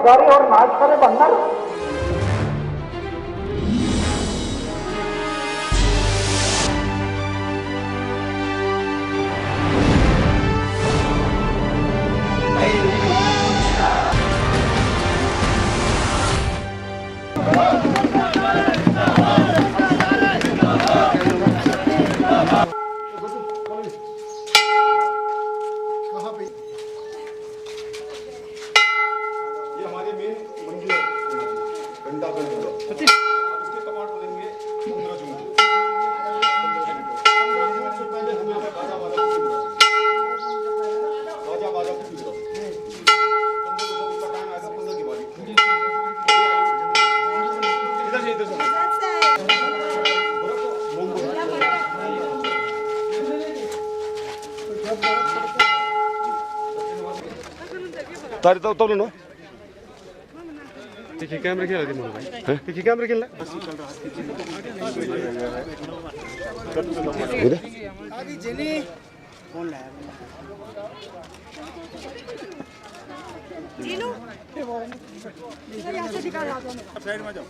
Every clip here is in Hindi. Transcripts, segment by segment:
मदारी और नाच करे बंदर। तारी तो लो कैमरे खेला थी भाई पीछे कैमरे खेलना अभी जनी कौन लाया लीलो इधर यहां से दिखा रहा था साइड में जाओ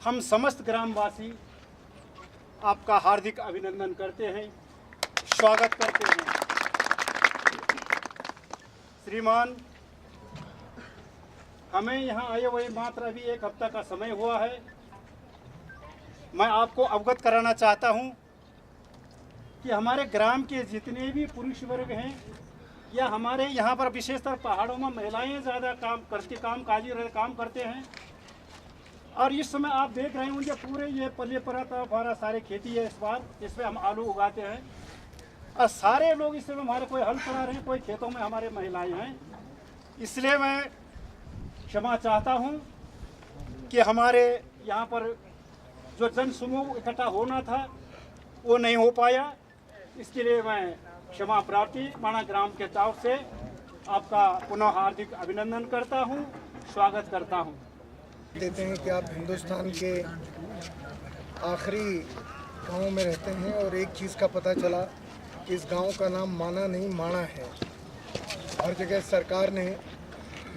हम समस्त ग्रामवासी आपका हार्दिक अभिनंदन करते हैं, स्वागत करते हैं। श्रीमान, हमें यहाँ आए हुए मात्र अभी 1 हफ्ता का समय हुआ है। मैं आपको अवगत कराना चाहता हूँ कि हमारे ग्राम के जितने भी पुरुष वर्ग हैं या हमारे यहाँ पर विशेषतर पहाड़ों में महिलाएं ज़्यादा काम करते हैं। और इस समय आप देख रहे होंगे पूरे ये पल्ले परत हमारा सारे खेती है। इस बार इसमें हम आलू उगाते हैं और सारे लोग इस समय हमारे कोई हल चला रहे हैं, कोई खेतों में हमारे महिलाएं हैं। इसलिए मैं क्षमा चाहता हूं कि हमारे यहाँ पर जो जन समूह इकट्ठा होना था वो नहीं हो पाया। इसके लिए मैं क्षमा प्रार्थी माना ग्राम के तरफ से आपका पुनः हार्दिक अभिनंदन करता हूँ, स्वागत करता हूँ। देते हैं कि आप हिंदुस्तान के आखिरी गांव में रहते हैं और एक चीज़ का पता चला कि इस गांव का नाम माना नहीं माणा है। हर जगह सरकार ने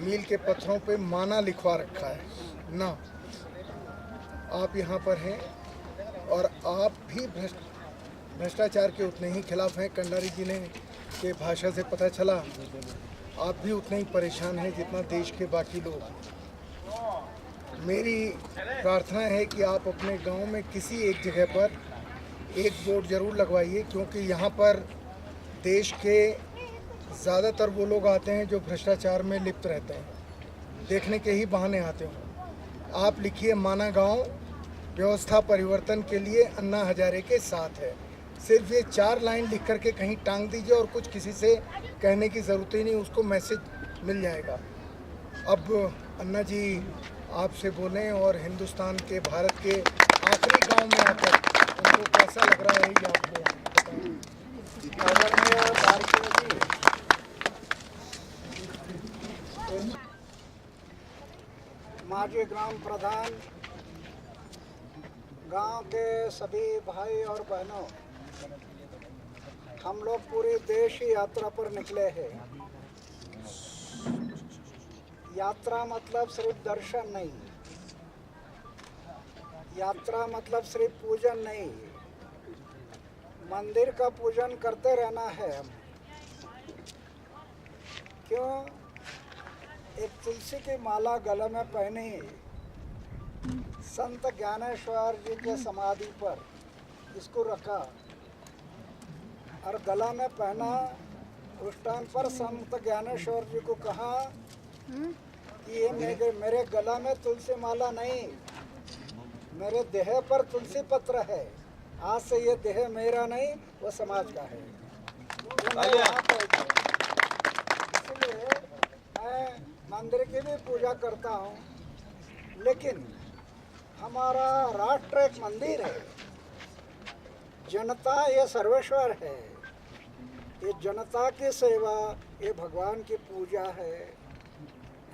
मील के पत्थरों पे माना लिखवा रखा है ना। आप यहाँ पर हैं और आप भी भ्रष्टाचार के उतने ही खिलाफ हैं। कंडारी जी ने के भाषा से पता चला आप भी उतने ही परेशान हैं जितना देश के बाकी लोग। मेरी प्रार्थना है कि आप अपने गांव में किसी एक जगह पर एक बोर्ड ज़रूर लगवाइए, क्योंकि यहाँ पर देश के ज़्यादातर वो लोग आते हैं जो भ्रष्टाचार में लिप्त रहते हैं, देखने के ही बहाने आते हों। आप लिखिए माना गांव व्यवस्था परिवर्तन के लिए अन्ना हजारे के साथ है। सिर्फ ये 4 लाइन लिख करके कहीं टांग दीजिए और कुछ किसी से कहने की ज़रूरत ही नहीं, उसको मैसेज मिल जाएगा। अब अन्ना जी आपसे बोलें और हिंदुस्तान के भारत के आखिरी गांव में आकर उनको कैसा लग रहा है ये आपको बताएं। माजी ग्राम प्रधान, गांव के सभी भाई और बहनों, हम लोग पूरे देश ही यात्रा पर निकले हैं। यात्रा मतलब सिर्फ दर्शन नहीं, यात्रा मतलब सिर्फ पूजन नहीं, मंदिर का पूजन करते रहना है हम। क्यों? एक तुलसी की माला गले में पहनी संत ज्ञानेश्वर जी के समाधि पर इसको रखा और गला में पहना। उस टाइम पर संत ज्ञानेश्वर जी को कहा कि ये मेरे गला में तुलसी माला नहीं, मेरे देह पर तुलसी पत्र है। आज से ये देह मेरा नहीं, वो समाज का है। इसलिए मैं मंदिर की भी पूजा करता हूँ, लेकिन हमारा राष्ट्र एक मंदिर है। जनता ये सर्वेश्वर है। ये जनता की सेवा, ये भगवान की पूजा है।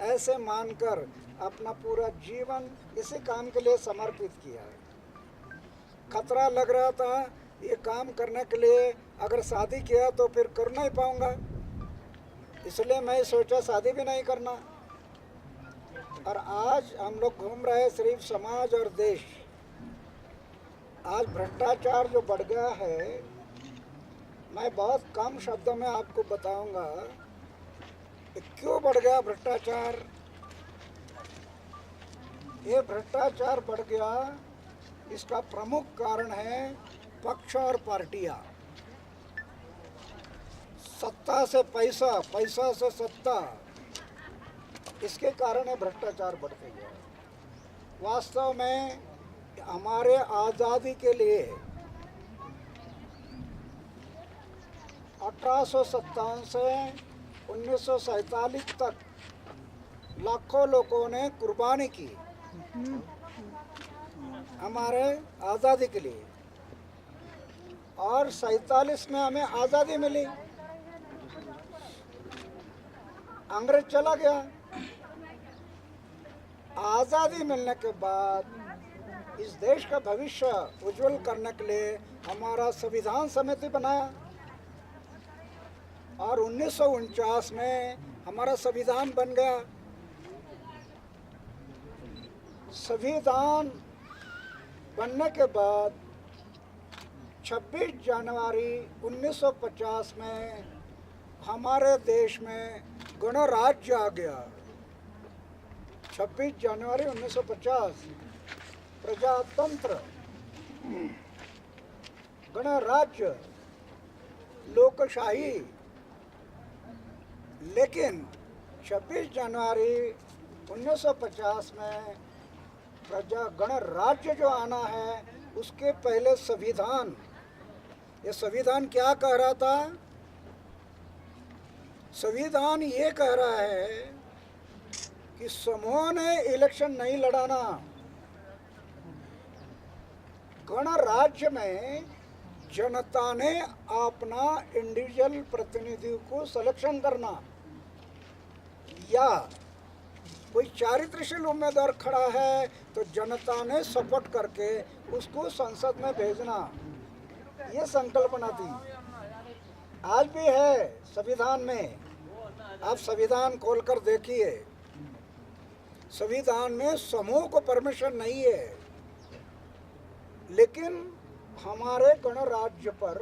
ऐसे मानकर अपना पूरा जीवन इसी काम के लिए समर्पित किया है। खतरा लग रहा था ये काम करने के लिए अगर शादी किया तो फिर कर नहीं पाऊंगा, इसलिए मैं सोचा शादी भी नहीं करना। और आज हम लोग घूम रहे हैं सिर्फ समाज और देश। आज भ्रष्टाचार जो बढ़ गया है, मैं बहुत कम शब्दों में आपको बताऊंगा कि क्यों बढ़ गया भ्रष्टाचार। ये भ्रष्टाचार बढ़ गया, इसका प्रमुख कारण है पक्ष और पार्टियां। सत्ता से पैसा, पैसा से सत्ता, इसके कारण है भ्रष्टाचार बढ़ते गया। वास्तव में हमारे आज़ादी के लिए 1857 से 1947 तक लाखों लोगों ने कुर्बानी की हमारे आज़ादी के लिए, और 47 में हमें आज़ादी मिली। अंग्रेज चला गया। आज़ादी मिलने के बाद इस देश का भविष्य उज्जवल करने के लिए हमारा संविधान समिति बनाया, और 1949 में हमारा संविधान बन गया। संविधान बनने के बाद 26 जनवरी 1950 में हमारे देश में गणराज्य आ गया। 26 जनवरी 1950 प्रजातंत्र, गणराज्य, लोकशाही। लेकिन 26 जनवरी 1950 में गणराज्य जो आना है, उसके पहले संविधान, ये संविधान क्या कह रहा था? संविधान ये कह रहा है कि समूह ने इलेक्शन नहीं लड़ाना। गणराज्य में जनता ने अपना इंडिविजुअल प्रतिनिधि को सिलेक्शन करना, या कोई चारित्रशील उम्मीदवार खड़ा है तो जनता ने सपोर्ट करके उसको संसद में भेजना, ये संकल्पना थी। आज भी है संविधान में। आप संविधान खोलकर देखिए, संविधान में समूह को परमिशन नहीं है। लेकिन हमारे गणराज्य पर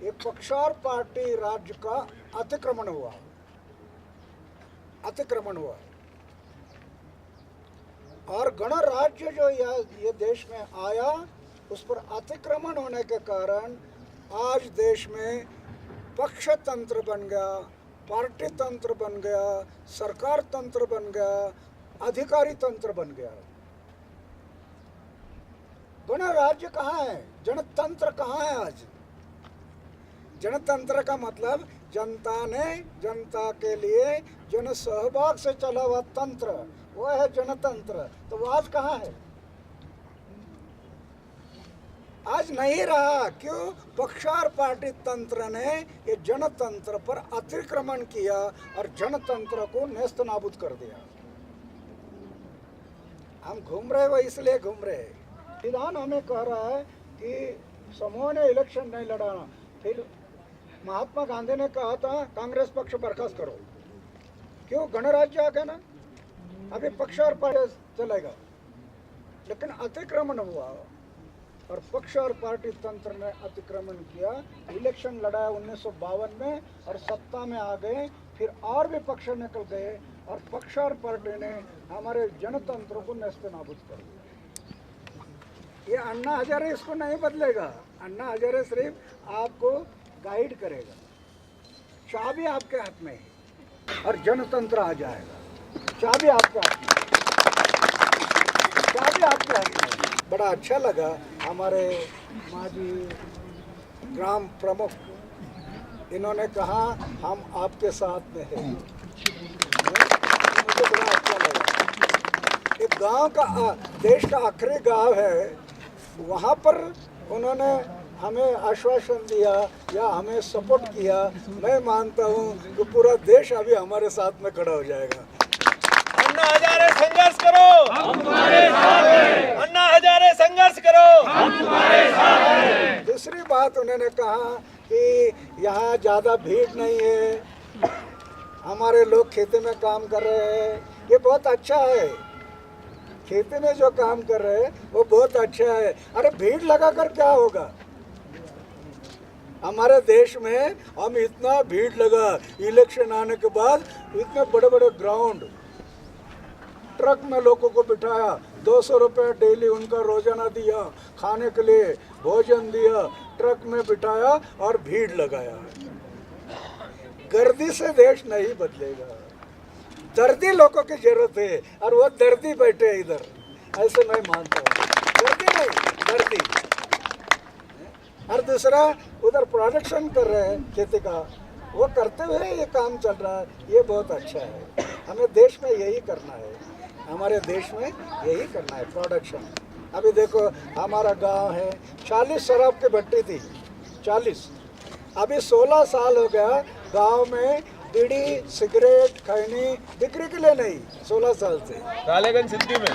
एक पक्षार पार्टी राज्य का अतिक्रमण हुआ, और गणराज्य जो ये देश में आया, उस पर अतिक्रमण होने के कारण आज देश में पक्ष तंत्र बन गया, पार्टी तंत्र बन गया, सरकार तंत्र बन गया, अधिकारी तंत्र बन गया। गणराज्य कहाँ है? जनतंत्र कहाँ है आज? जनतंत्र का मतलब जनता ने जनता के लिए जन सहभाग से चला हुआ तंत्र, वो है जनतंत्र। तो वो आज कहाँ है? आज नहीं रहा। क्यों? पक्षार पार्टी तंत्र ने ये जनतंत्र पर अतिक्रमण किया और जनतंत्र को नेस्त नाबूद कर दिया। हम घूम रहे, वो इसलिए घूम रहे। विधान हमें कह रहा है कि समूह ने इलेक्शन नहीं लड़ाना। फिर महात्मा गांधी ने कहा था कांग्रेस पक्ष बर्खास्त करो। क्यों? गणराज्य आ गया ना, अभी पक्ष और पार्टी चलेगा। लेकिन अतिक्रमण हुआ और पक्ष और पार्टी तंत्र ने अतिक्रमण किया। इलेक्शन लड़ा 1952 में और सत्ता में आ गए। फिर और भी पक्ष निकल गए और पक्ष और पार्टी ने हमारे जनतंत्र को नेस्त नाबूद कर दिया। ये अन्ना हजारे इसको नहीं बदलेगा। अन्ना हजारे सिर्फ आपको गाइड करेगा। चाबी आपके हाथ में है और जनतंत्र आ जाएगा। चाबी आपके हाथ में, चाबी आपके हाथ में। बड़ा अच्छा लगा, हमारे माजी ग्राम प्रमुख इन्होंने कहा हम आपके साथ में हैं। मुझे बड़ा अच्छा लगा। एक गांव का, देश का आखिरी गांव है, वहाँ पर उन्होंने हमें आश्वासन दिया या हमें सपोर्ट किया। मैं मानता हूँ कि पूरा देश अभी हमारे साथ में खड़ा हो जाएगा। अन्ना हजारे संघर्ष करो, हम तुम्हारे साथ हैं। अन्ना हजारे संघर्ष करो, हम तुम्हारे साथ हैं। जिस दूसरी बात उन्होंने कहा कि यहाँ ज़्यादा भीड़ नहीं है, हमारे लोग खेती में काम कर रहे हैं, ये बहुत अच्छा है। खेती में जो काम कर रहे हैं वो बहुत अच्छा है। अरे भीड़ लगा कर क्या होगा? हमारे देश में हम इतना भीड़ लगा, इलेक्शन आने के बाद इतने बड़े बड़े ग्राउंड, ट्रक में लोगों को बिठाया, 200 रुपये डेली उनका रोजाना दिया, खाने के लिए भोजन दिया, ट्रक में बिठाया और भीड़ लगाया। गर्दी से देश नहीं बदलेगा, दर्दी लोगों की जरूरत है और वो दर्दी बैठे इधर, ऐसे मैं मानता हूँ। दर्दी नहीं, दर्दी। और दूसरा उधर प्रोडक्शन कर रहे हैं खेती का, वो करते हुए ये काम चल रहा है, ये बहुत अच्छा है। हमें देश में यही करना है, हमारे देश में यही करना है, प्रोडक्शन। अभी देखो हमारा गांव है, 40 शराब की भट्टी थी, 40। अभी 16 साल हो गया गांव में बीड़ी सिगरेट खैनी बिक्री के लिए नहीं, 16 साल से। डालेगंज सिद्धि में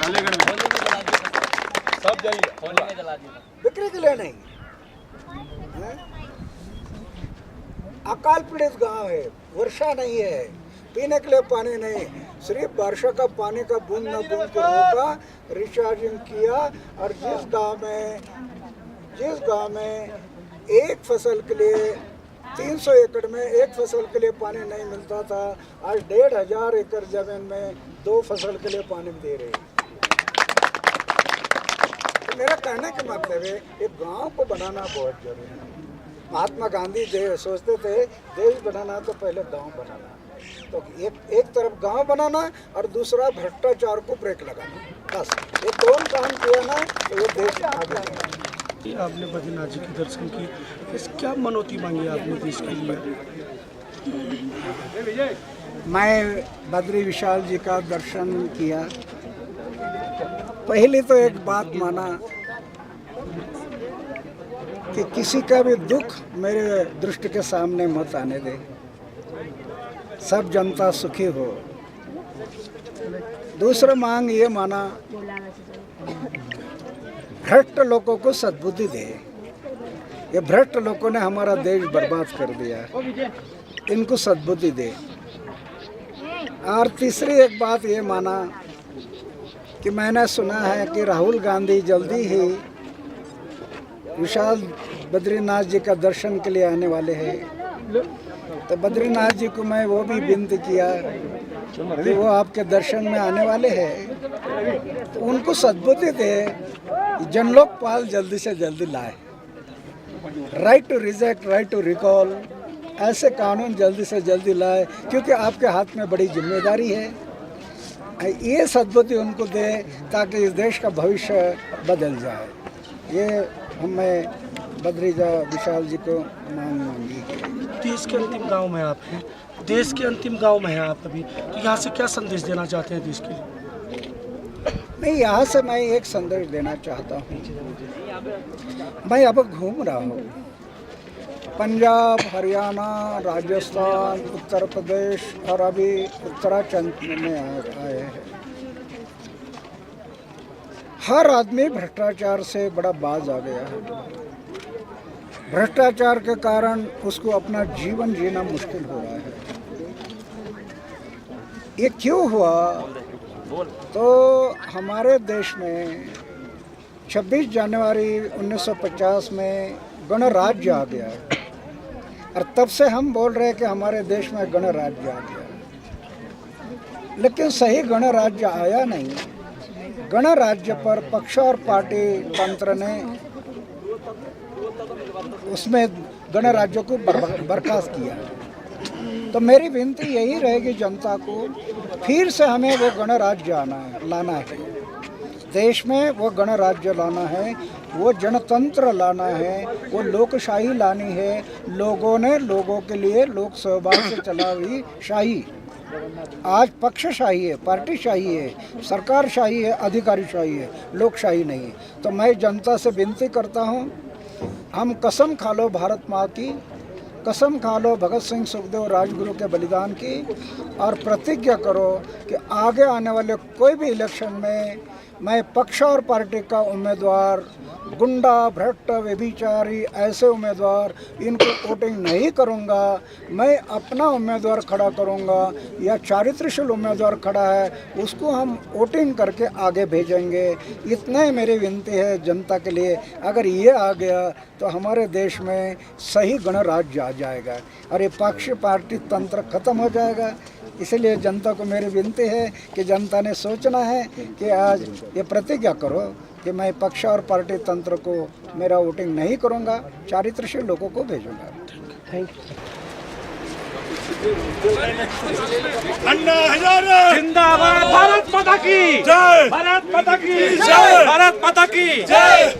सब जल बिक्री के लिए नहीं। अकाल पीड़ित गांव है, वर्षा नहीं है, पीने के लिए पानी नहीं, सिर्फ वर्षा का पानी का बूंद न बूंद के रोका, रिचार्जिंग किया। और जिस गांव में एक फसल के लिए 300 एकड़ में एक फसल के लिए पानी नहीं मिलता था, आज 1500 एकड़ जमीन में 2 फसल के लिए पानी दे रहे हैं। तो मेरा कहने का मतलब है एक गांव को बनाना बहुत जरूरी है। महात्मा गांधी सोचते थे देश बनाना तो पहले गांव बनाना। तो एक तरफ गांव बनाना और दूसरा भ्रष्टाचार को ब्रेक लगाना, बस ये दोनों काम किया ना तो ये देश आगे बढ़ेगा। आपने बद्रीनाथ जी के दर्शन किए, इस क्या मनौती मांगी आपने देश के लिए? मैं बद्री विशाल जी का दर्शन किया। पहले तो एक बात माना कि किसी का भी दुख मेरे दृष्टि के सामने मत आने दे, सब जनता सुखी हो। दूसरा मांग ये माना भ्रष्ट लोगों को सद्बुद्धि दे, ये भ्रष्ट लोगों ने हमारा देश बर्बाद कर दिया, इनको सद्बुद्धि दे। और तीसरी एक बात ये माना कि मैंने सुना है कि राहुल गांधी जल्दी ही विशाल बद्रीनाथ जी का दर्शन के लिए आने वाले हैं। तो बद्रीनाथ जी को मैं वो भी विनती किया कि वो आपके दर्शन में आने वाले हैं, तो उनको सद्बुद्धि दे, जनलोकपाल जल्दी से जल्दी लाए, right to reject, right to recall, ऐसे कानून जल्दी से जल्दी लाए, क्योंकि आपके हाथ में बड़ी जिम्मेदारी है। ये सद्बुद्धि उनको दे ताकि इस देश का भविष्य बदल जाए। ये हमें बद्रीजा विशाल जी को मांगी है। देश के अंतिम गांव में आप हैं, देश के अंतिम गांव में हैं आप अभी, तो यहाँ से क्या संदेश देना चाहते हैं देश के लिए? नहीं, यहाँ से मैं एक संदेश देना चाहता हूँ। मैं अब घूम रहा हूँ, पंजाब, हरियाणा, राजस्थान, उत्तर प्रदेश और अभी उत्तराखंड में आए हैं। हर आदमी भ्रष्टाचार से बड़ा बाज आ गया है। भ्रष्टाचार के कारण उसको अपना जीवन जीना मुश्किल हो रहा है। ये क्यों हुआ? तो हमारे देश में 26 जनवरी 1950 में गणराज्य आ गया और तब से हम बोल रहे हैं कि हमारे देश में गणराज्य आ गया, लेकिन सही गणराज्य आया नहीं। गणराज्य पर पक्ष और पार्टी तंत्र ने उसमें गणराज्य को बर्खास्त किया। तो मेरी विनती यही रहेगी जनता को, फिर से हमें वो गणराज्य लाना है, देश में वो गणराज्य लाना है, वो जनतंत्र लाना है, वो लोकशाही लानी है। लोगों ने लोगों के लिए लोक सहभाग से चला हुई शाही, आज पक्षशाही है, पार्टीशाही है, सरकारशाही है, अधिकारीशाही है, लोकशाही नहीं है। तो मैं जनता से विनती करता हूँ, हम कसम खा लो भारत माँ की, कसम खा लो भगत सिंह सुखदेव राजगुरु के बलिदान की और प्रतिज्ञा करो कि आगे आने वाले कोई भी इलेक्शन में मैं पक्ष और पार्टी का उम्मीदवार, गुंडा, भ्रष्ट, व्यभिचारी ऐसे उम्मीदवार इनको वोटिंग नहीं करूंगा। मैं अपना उम्मीदवार खड़ा करूंगा या चारित्रशील उम्मीदवार खड़ा है उसको हम वोटिंग करके आगे भेजेंगे। इतना ही मेरी विनती है जनता के लिए। अगर ये आ गया तो हमारे देश में सही गणराज्य आ जाएगा और ये पक्ष पार्टी तंत्र खत्म हो जाएगा। इसलिए जनता को मेरी विनती है कि जनता ने सोचना है कि आज ये प्रतिज्ञा करो कि मैं पक्ष और पार्टी तंत्र को मेरा वोटिंग नहीं करूंगा, चारित्रशील लोगों को भेजूंगा। Thank you. अन्ना हजारे जिंदाबाद। भारत माता की जय। भारत माता की जय। भारत माता की जय।